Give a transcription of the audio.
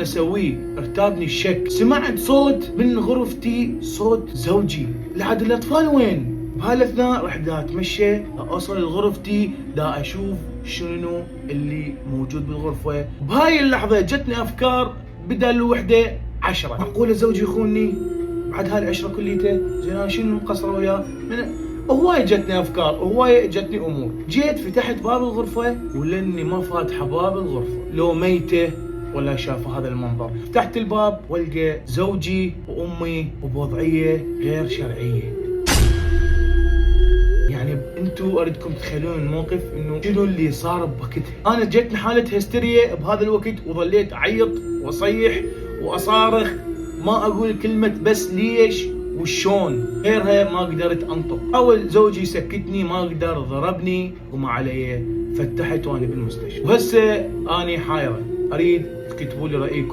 اسويه ارتابني الشك. سمعت صوت من غرفتي، صوت زوجي. لعد الاطفال وين؟ بهالاثناء رحت دا اتمشى اوصل لغرفتي، دا اشوف شنو اللي موجود بالغرفه. بهاي اللحظه جتني افكار، بدل وحده 10. معقوله زوجي يخونني بعد هاي العشره كليته؟ زين انا شنو مقصر وياه؟ هواي جتني افكار، هواي جتني امور. جيت فتحت باب الغرفه ولاني ما فاتحه باب الغرفه، لو ميته ولا شافوا هذا المنظر. فتحت الباب والقى زوجي وامي وبوضعيه غير شرعيه. يعني انتم اريدكم تتخيلون الموقف انه شنو اللي صار بوقتها. انا جتني حاله هستيريا بهذا الوقت، وظليت اعيط واصيح واصارخ، ما اقول كلمه بس ليش وشون، غيرها ما قدرت انطق. حاول زوجي يسكتني، ما قدر، ضربني وما علي. فتحت وانا بالمستشفى، وهسه اني حايره. اريد تكتبوا لي رايكم.